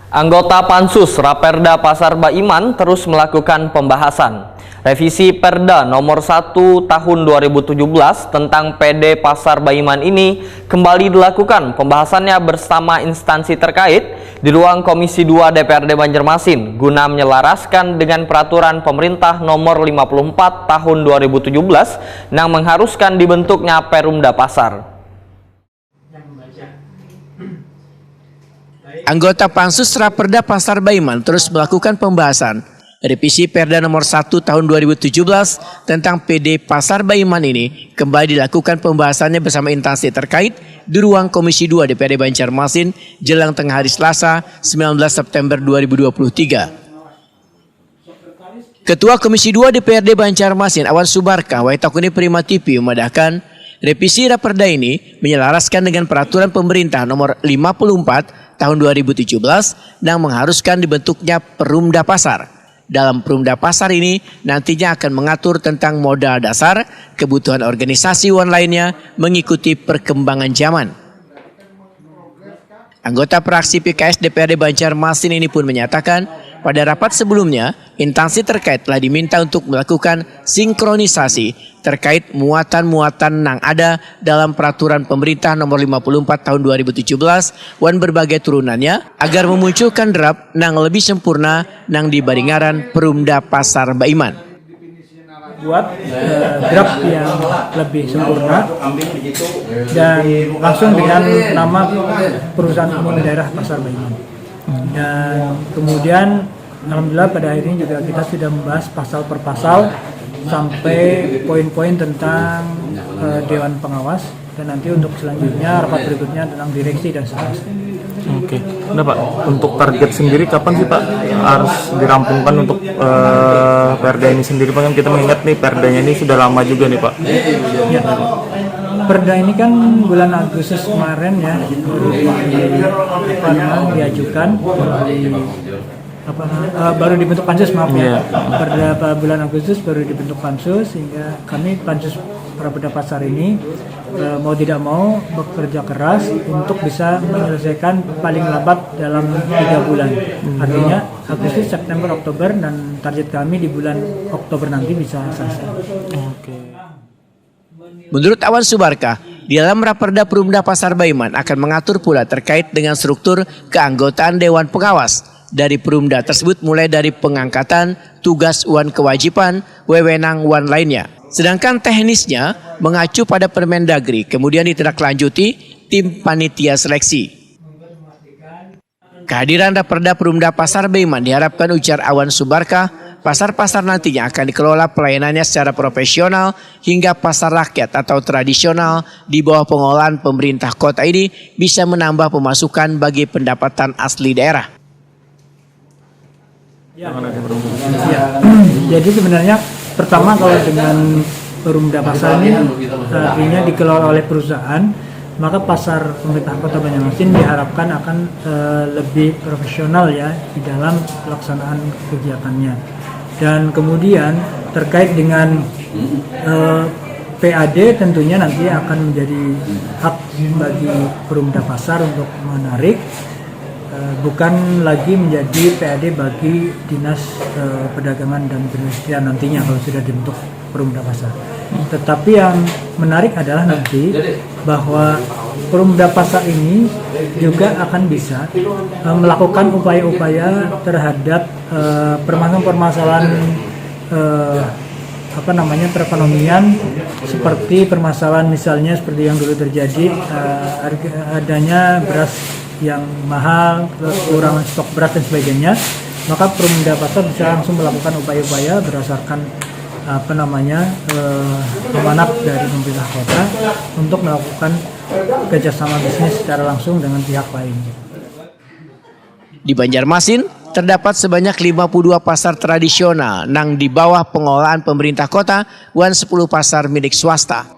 Anggota Pansus Raperda Pasar Baiman terus melakukan pembahasan. Revisi Perda nomor 1 tahun 2017 tentang PD Pasar Baiman ini kembali dilakukan pembahasannya bersama instansi terkait di ruang Komisi 2 DPRD Banjarmasin guna menyelaraskan dengan peraturan pemerintah nomor 54 tahun 2017 yang mengharuskan dibentuknya Perumda Pasar. Anggota Pansus Raperda Pasar Baiman terus melakukan pembahasan. Revisi Perda nomor 1 tahun 2017 tentang PD Pasar Baiman ini kembali dilakukan pembahasannya bersama instansi terkait di ruang Komisi 2 DPRD Banjarmasin jelang tengah hari Selasa 19 September 2023. Ketua Komisi 2 DPRD Banjarmasin Awan Subarkah Waitakuni Prima TV memadahkan revisi Raperda ini menyelaraskan dengan peraturan pemerintah nomor 54 tahun 2017 yang mengharuskan dibentuknya Perumda Pasar. Dalam Perumda Pasar ini nantinya akan mengatur tentang modal dasar, kebutuhan organisasi wan lainnya mengikuti perkembangan zaman. Anggota fraksi PKS DPRD Banjarmasin ini pun menyatakan pada rapat sebelumnya instansi terkait telah diminta untuk melakukan sinkronisasi terkait muatan-muatan yang ada dalam peraturan pemerintah nomor 54 tahun 2017 wan berbagai turunannya agar memunculkan draft yang lebih sempurna yang dibandingkan Perumda Pasar Baiman. Buat draft yang lebih sempurna dan langsung dengan nama perusahaan umum daerah Pasar Baiman. Dan kemudian alhamdulillah pada akhirnya juga kita sudah membahas pasal per pasal sampai poin-poin tentang Dewan Pengawas dan nanti untuk selanjutnya rapat berikutnya tentang direksi dan seterusnya. Oke, nah Pak, untuk target sendiri kapan sih Pak harus dirampungkan untuk Perda ini sendiri Pak? Kan kita mengingat nih Perdanya ini sudah lama juga nih Pak. Ya, Perda ini kan bulan Agustus kemarin ya diajukan baru dibentuk pansus ya. Pada bulan Agustus baru dibentuk pansus sehingga kami pansus Raperda Pasar ini mau tidak mau bekerja keras untuk bisa menyelesaikan paling lambat dalam 3 bulan. Artinya Agustus, September, Oktober dan target kami di bulan Oktober nanti bisa selesai. Menurut Awan Subarkah, di dalam Raperda Perumda Pasar Baiman akan mengatur pula terkait dengan struktur keanggotaan Dewan Pengawas. Dari Perumda tersebut mulai dari pengangkatan, tugas wan kewajiban, wewenang wan lainnya. Sedangkan teknisnya mengacu pada Permendagri, kemudian ditindaklanjuti tim panitia seleksi. Kehadiran Raperda Perumda Pasar Baiman diharapkan ujar Awan Subarkah, pasar-pasar nantinya akan dikelola pelayanannya secara profesional hingga pasar rakyat atau tradisional di bawah pengelolaan pemerintah kota ini bisa menambah pemasukan bagi pendapatan asli daerah. Ya. Jadi sebenarnya pertama kalau dengan Perumda Pasar ini artinya dikelola oleh perusahaan, maka pasar pemerintah Kota Banjarmasin diharapkan akan lebih profesional ya di dalam pelaksanaan kegiatannya. Dan kemudian terkait dengan PAD tentunya nanti akan menjadi hak bagi Perumda Pasar untuk menarik, bukan lagi menjadi PAD bagi Dinas Perdagangan dan Perindustrian nantinya kalau sudah dibentuk Perumda Pasar. Tetapi yang menarik adalah nanti bahwa Perumda Pasar ini juga akan bisa melakukan upaya-upaya terhadap permasalahan perekonomian seperti permasalahan misalnya seperti yang dulu terjadi adanya beras yang mahal, kekurangan stok beras dan sebagainya, maka Perumda Pasar bisa langsung melakukan upaya-upaya berdasarkan amanat dari pemerintah kota untuk melakukan kerjasama bisnis secara langsung dengan pihak lain. Di Banjarmasin terdapat sebanyak 52 pasar tradisional yang di bawah pengelolaan pemerintah kota dan 10 pasar milik swasta.